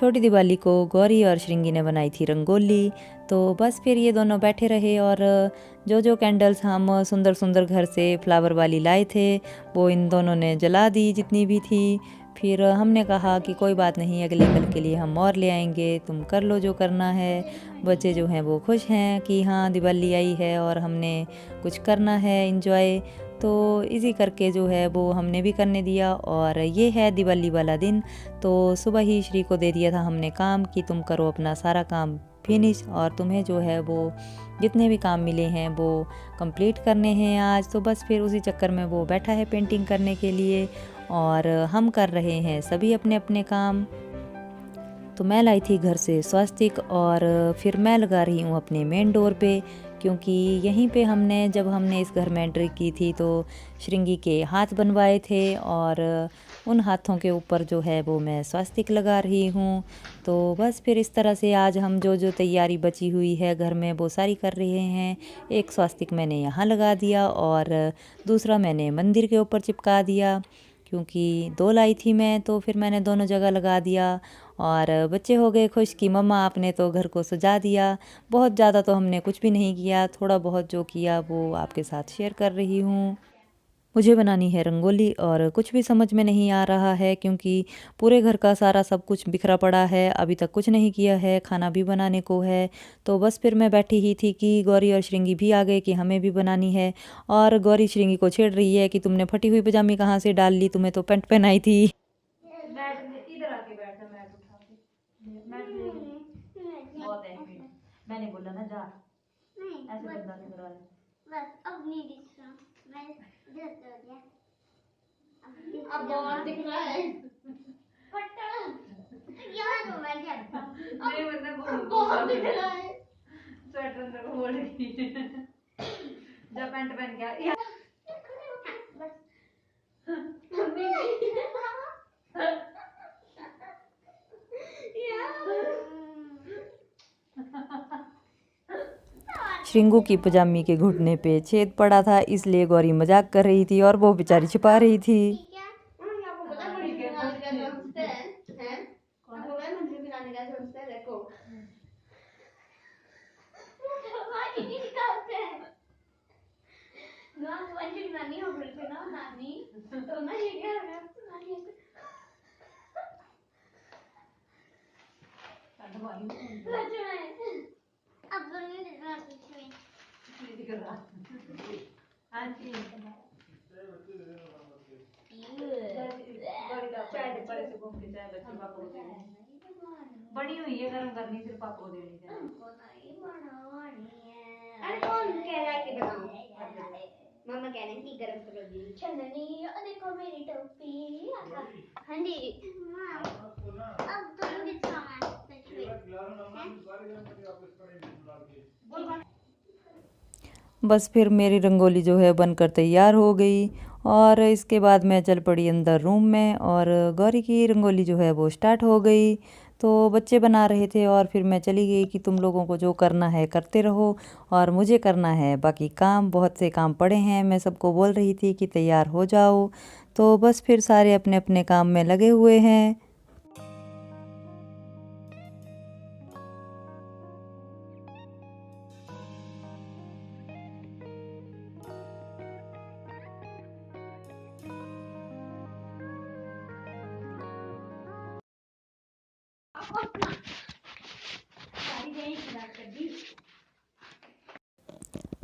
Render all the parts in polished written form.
छोटी दिवाली को गौरी और श्रृंगी ने बनाई थी रंगोली। तो बस फिर ये दोनों बैठे रहे और जो कैंडल्स हम सुंदर सुंदर घर से फ्लावर वाली लाए थे वो इन दोनों ने जला दी जितनी भी थी। फिर हमने कहा कि कोई बात नहीं, अगले कल के लिए हम और ले आएंगे, तुम कर लो जो करना है। बच्चे जो हैं वो खुश हैं कि हाँ दिवाली आई है और हमने कुछ करना है इंजॉय। तो इसी करके जो है वो हमने भी करने दिया और ये है दिवाली वाला दिन। तो सुबह ही श्री को दे दिया था हमने काम कि तुम करो अपना सारा काम फिनिश और तुम्हें जो है वो जितने भी काम मिले हैं वो कंप्लीट करने हैं आज। तो बस फिर उसी चक्कर में वो बैठा है पेंटिंग करने के लिए और हम कर रहे हैं सभी अपने अपने काम। तो मैं लाई थी घर से स्वास्तिक और फिर मैं लगा रही हूँ अपने मेन डोर पे, क्योंकि यहीं पे जब हमने इस घर में एंट्री की थी तो श्रृंगी के हाथ बनवाए थे और उन हाथों के ऊपर जो है वो मैं स्वास्तिक लगा रही हूँ। तो बस फिर इस तरह से आज हम जो तैयारी बची हुई है घर में वो सारी कर रहे हैं। एक स्वास्तिक मैंने यहाँ लगा दिया और दूसरा मैंने मंदिर के ऊपर चिपका दिया, क्योंकि 2 लाई थी मैं तो फिर मैंने दोनों जगह लगा दिया। और बच्चे हो गए खुश कि मम्मा आपने तो घर को सजा दिया। बहुत ज़्यादा तो हमने कुछ भी नहीं किया, थोड़ा बहुत जो किया वो आपके साथ शेयर कर रही हूँ। मुझे बनानी है रंगोली और कुछ भी समझ में नहीं आ रहा है, क्योंकि पूरे घर का सारा सब कुछ बिखरा पड़ा है, अभी तक कुछ नहीं किया है, खाना भी बनाने को है। तो बस फिर मैं बैठी ही थी कि गौरी और श्रृंगी भी आ गए कि हमें भी बनानी है। और गौरी श्रृंगी को छेड़ रही है कि तुमने फटी हुई पजामी कहाँ से डाल ली, तुम्हें तो पैंट पहनाई थी। मैंने बोला ना जा ऐसे बर्दाश्त करवा ले। बस अब नहीं दिख रहा, मैं जल्द हो गया। अब बहुत दिख रहा है फटा यार तो मैं क्या नहीं मतलब बहुत दिख रहा है। स्वेटर अंदर को बोल रही जब पैंट पहन के बस श्रिंगू की पजामी के घुटने पे छेद पड़ा था, इसलिए गौरी मजाक कर रही थी और वो बेचारी छिपा रही थी। बड़ी हुई है गरम करनी, सिर्फ पापा को देनी है। अरे कौन कह रहा है कि बनाओ? मम्मा कह रहे हैं कि गरम करो दी छननी और देखो मेरी टोपी। हाँ जी अब तुम भी बस फिर मेरी रंगोली जो है बनकर तैयार हो गई और इसके बाद मैं चल पड़ी अंदर रूम में और गौरी की रंगोली जो है वो स्टार्ट हो गई। तो बच्चे बना रहे थे और फिर मैं चली गई कि तुम लोगों को जो करना है करते रहो और मुझे करना है बाकी काम, बहुत से काम पड़े हैं। मैं सबको बोल रही थी कि तैयार हो जाओ। तो बस फिर सारे अपने अपने काम में लगे हुए हैं।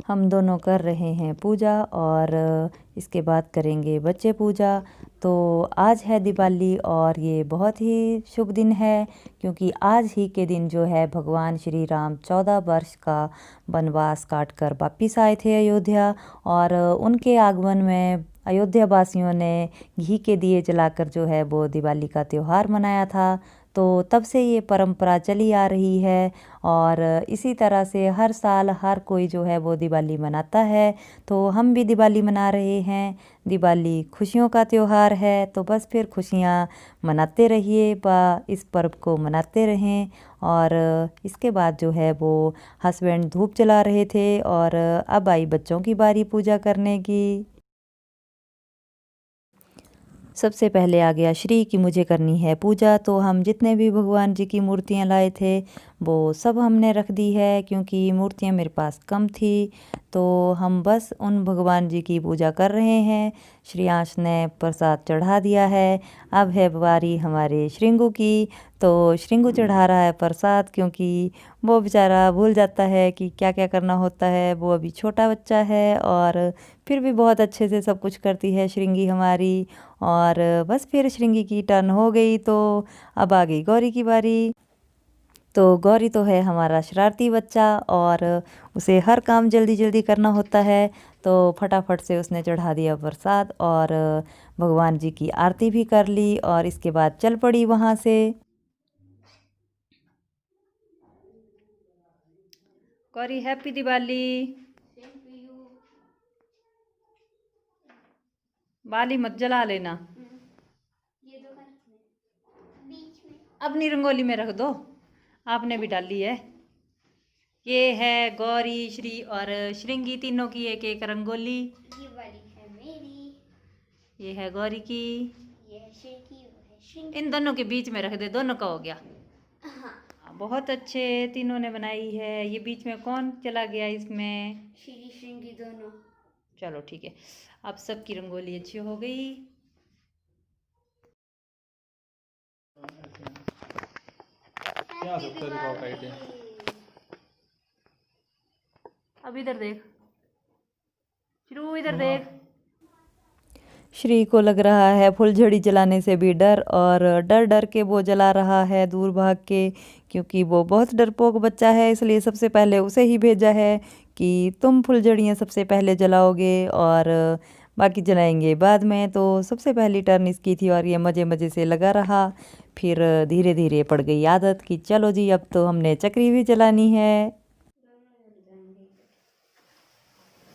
हम दोनों कर रहे हैं पूजा और इसके बाद करेंगे बच्चे पूजा। तो आज है दिवाली और ये बहुत ही शुभ दिन है, क्योंकि आज ही के दिन जो है भगवान श्री राम 14 वर्ष का वनवास काट कर वापिस आए थे अयोध्या। और उनके आगमन में अयोध्या वासियों ने घी के दिए जलाकर जो है वो दिवाली का त्यौहार मनाया था। तो तब से ये परंपरा चली आ रही है और इसी तरह से हर साल हर कोई जो है वो दिवाली मनाता है। तो हम भी दिवाली मना रहे हैं। दिवाली खुशियों का त्यौहार है, तो बस फिर खुशियाँ मनाते रहिए व इस पर्व को मनाते रहें। और इसके बाद जो है वो हस्बैंड धूप जला रहे थे और अब आई बच्चों की बारी पूजा करने की। सबसे पहले आ गया श्री कि मुझे करनी है पूजा। तो हम जितने भी भगवान जी की मूर्तियाँ लाए थे वो सब हमने रख दी है, क्योंकि मूर्तियाँ मेरे पास कम थी। तो हम बस उन भगवान जी की पूजा कर रहे हैं। श्रेयांश ने प्रसाद चढ़ा दिया है। अब है बारी हमारे श्रिंगू की। तो श्रिंगू चढ़ा रहा है प्रसाद, क्योंकि वो बेचारा भूल जाता है कि क्या क्या करना होता है। वो अभी छोटा बच्चा है और फिर भी बहुत अच्छे से सब कुछ करती है श्रिंगी हमारी। और बस फिर श्रिंगी की टर्न हो गई, तो अब आ गई गौरी की बारी। तो गौरी तो है हमारा शरारती बच्चा और उसे हर काम जल्दी जल्दी करना होता है। तो फटाफट से उसने चढ़ा दिया प्रसाद और भगवान जी की आरती भी कर ली और इसके बाद चल पड़ी वहाँ से। गौरी हैप्पी दिवाली। बाली मत जला लेना, ये दो बीच में अपनी रंगोली में रख दो, आपने भी डाली है। ये है गौरी, श्री और श्रृंगी तीनों की एक एक रंगोली। ये वाली है मेरी, ये है गौरी की, ये है श्री की, वो है श्री। इन दोनों के बीच में रख दे, दोनों का हो गया। हाँ, बहुत अच्छे तीनों ने बनाई है। ये बीच में कौन चला गया इसमें? श्री श्रृंगी दोनों। चलो ठीक है, अब सबकी रंगोली अच्छी हो गई। अब इधर देख शुरू, इधर देख। श्री को लग रहा है फुलझड़ी जलाने से भी डर, और डर डर के वो जला रहा है दूर भाग के, क्योंकि वो बहुत डरपोक बच्चा है। इसलिए सबसे पहले उसे ही भेजा है कि तुम फुलझड़ियाँ सबसे पहले जलाओगे और बाकी जलाएंगे बाद में। तो सबसे पहली टर्न इसकी थी और ये मज़े मज़े से लगा रहा। फिर धीरे धीरे पड़ गई आदत कि चलो जी अब तो हमने चक्री भी जलानी है।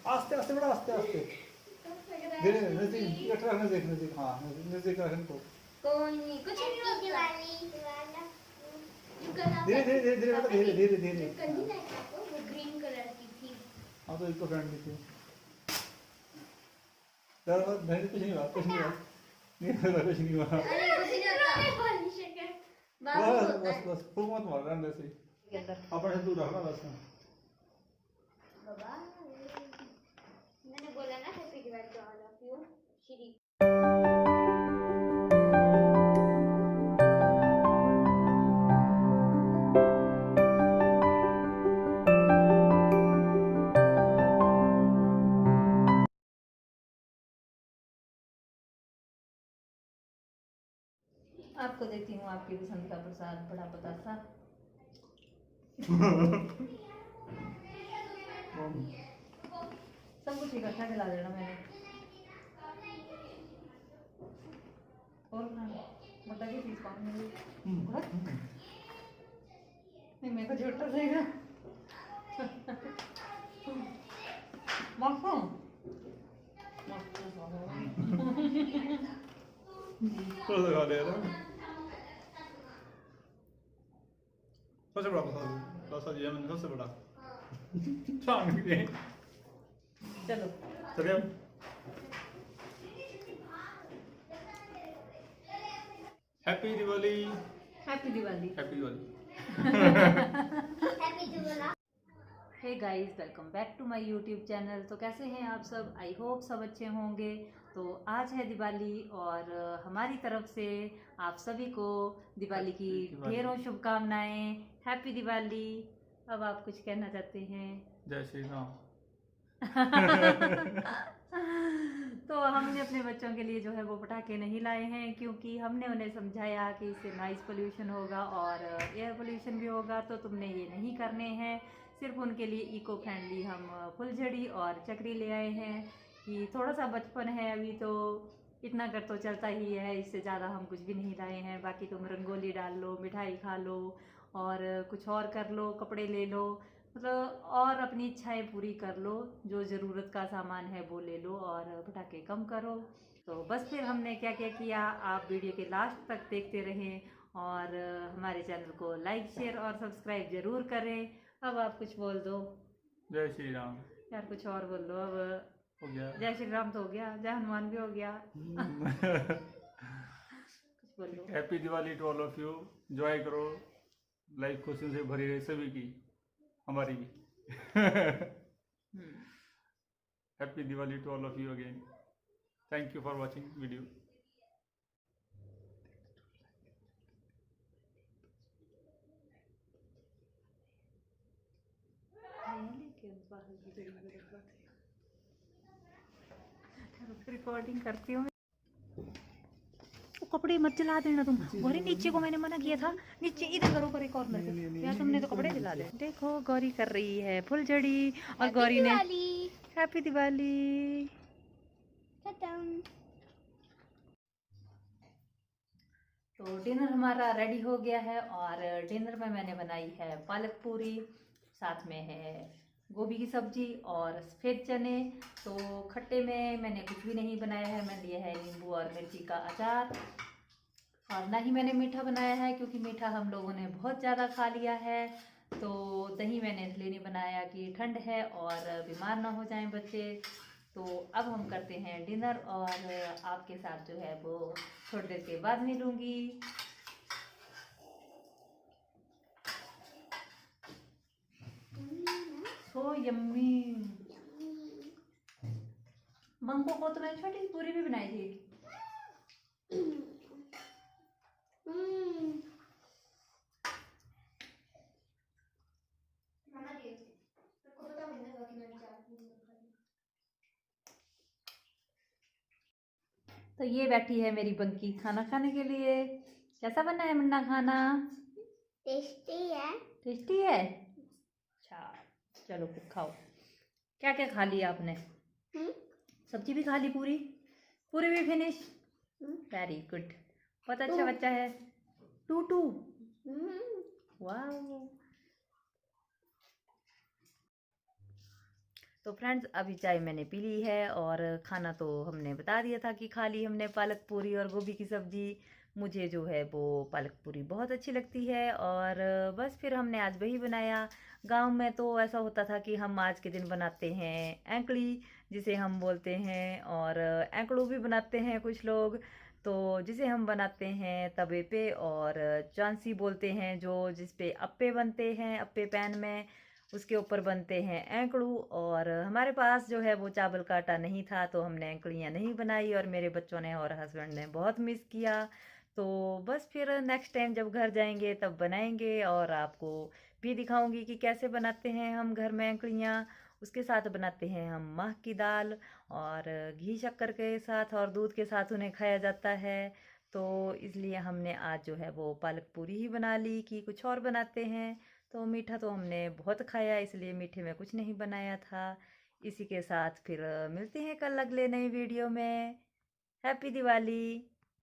आस्ते आस्ते बड़ा आस्ते आस्ते, धीरे नजदीक रखना, नजदीक नजदीक, हाँ नजदीक रखने को। कोई नहीं, कुछ नहीं होगा। धीरे धीरे धीरे धीरे बेटा, धीरे धीरे धीरे। वो ग्रीन कलर की थी। हाँ तो इको फ्रेंडली थी। डर मत, नहीं कुछ नहीं हुआ, कुछ नहीं हुआ, नहीं हुआ, कुछ नहीं हुआ। अरे कुछ नहीं होता। बस बस बस, फूक मत मार, रहने दे सही। अपने से दूर रखना बस। बाबा मैंने बोला ना happy Diwali to all of you. Shri आपको देती हूँ आपकी पसंद का प्रसाद, बड़ा बतासा। सब कुछ इकट्ठा खिला देना मैंने। और खाना मोटा की पीस पाऊंगी नहीं, मेरे को छोटा देगा। माखो थोड़ा सा खा ले ना, सबसे बड़ा प्रसाद, प्रसाद ये मैंने सबसे बड़ा छान के। चलो चलिए happy Diwali, happy Diwali. Happy Diwali. Happy Diwali. Hey guys, welcome back to my YouTube channel. तो कैसे हैं आप सब? आई होप सब अच्छे होंगे। तो आज है दिवाली और हमारी तरफ से आप सभी को दिवाली की ढेरों शुभकामनाएं। हैप्पी दिवाली। अब आप कुछ कहना चाहते हैं? जय श्री राम। तो हमने अपने बच्चों के लिए जो है वो पटाखे नहीं लाए हैं, क्योंकि हमने उन्हें समझाया कि इससे नॉइज़ पोल्यूशन होगा और एयर पोल्यूशन भी होगा, तो तुमने ये नहीं करने हैं। सिर्फ उनके लिए इको फ्रेंडली हम फुलझड़ी और चक्री ले आए हैं कि थोड़ा सा बचपन है अभी, तो इतना कर तो चलता ही है, इससे ज़्यादा हम कुछ भी नहीं लाए हैं। बाकी तुम रंगोली डाल लो, मिठाई खा लो और कुछ और कर लो, कपड़े ले लो, मतलब और अपनी इच्छाएं पूरी कर लो। जो ज़रूरत का सामान है वो ले लो और पटाखे कम करो। तो बस फिर हमने क्या क्या किया, आप वीडियो के लास्ट तक देखते रहें और हमारे चैनल को लाइक शेयर और सब्सक्राइब ज़रूर करें। अब आप कुछ बोल दो। जय श्री राम। यार कुछ और बोल दो। अब हो गया। जय श्री राम तो हो गया, जय हनुमान भी हो गया। बोलो। Happy Diwali to all of you. Enjoy करो, लाइफ खुशियों से भरी रहे सभी की, हमारी भी। Happy Diwali to all of you again. Thank you for watching video. Recording करती हूँ। कपड़े मत जला देना तुम। गौरी नीचे को मैंने मना किया था, नीचे इधर करो पर एक और यार तुमने तो कपड़े जला दे। देखो गौरी कर रही है फुलझड़ी और गौरी ने हैप्पी दिवाली। तो डिनर हमारा रेडी हो गया है और डिनर में मैंने बनाई है पालक पूरी, साथ में है गोभी की सब्जी और सफ़ेद चने। तो खट्टे में मैंने कुछ भी नहीं बनाया है, मैं लिया है नींबू और मिर्ची का अचार। और ना ही मैंने मीठा बनाया है क्योंकि मीठा हम लोगों ने बहुत ज़्यादा खा लिया है। तो दही मैंने इसलिए नहीं बनाया कि ठंड है और बीमार ना हो जाएं बच्चे। तो अब हम करते हैं डिनर और आपके साथ जो है वो थोड़ी देर के बाद मिलूँगी। So yummy. मंगो को तो मैंने छोटी सी पूरी भी बनाई थी। तो ये बैठी है मेरी बंकी खाना खाने के लिए। कैसा बना है मुन्ना खाना? टेस्टी है। टेस्टी है? अच्छा चलो फिर खाओ। क्या क्या खा लिया आपने? सब्जी भी खा ली, पूरी पूरी भी फिनिश। वेरी गुड, बहुत अच्छा बच्चा है। टू वाह। तो फ्रेंड्स अभी चाय मैंने पी ली है और खाना तो हमने बता दिया था कि खा ली हमने पालक पूरी और गोभी की सब्जी। मुझे जो है वो पालक पूरी बहुत अच्छी लगती है और बस फिर हमने आज वही बनाया। गांव में तो ऐसा होता था कि हम आज के दिन बनाते हैं एंकड़ी, जिसे हम बोलते हैं, और एंकड़ू भी बनाते हैं कुछ लोग, तो जिसे हम बनाते हैं तवे पे, और चांसी बोलते हैं जो जिस पे अप्पे बनते हैं, अप्पे पैन में उसके ऊपर बनते हैं एंकड़ू। और हमारे पास जो है वो चावल का आटा नहीं था तो हमने एंकड़ियाँ नहीं बनाई और मेरे बच्चों ने और हस्बैंड ने बहुत मिस किया। तो बस फिर नेक्स्ट टाइम जब घर जाएंगे तब बनाएंगे और आपको भी दिखाऊंगी कि कैसे बनाते हैं हम घर में एंकड़ियाँ। उसके साथ बनाते हैं हम माह की दाल और घी शक्कर के साथ और दूध के साथ उन्हें खाया जाता है। तो इसलिए हमने आज जो है वो पालक पूरी ही बना ली कि कुछ और बनाते हैं। तो मीठा तो हमने बहुत खाया इसलिए मीठे में कुछ नहीं बनाया था। इसी के साथ फिर मिलते हैं कल अगले नई वीडियो में। हैप्पी दिवाली।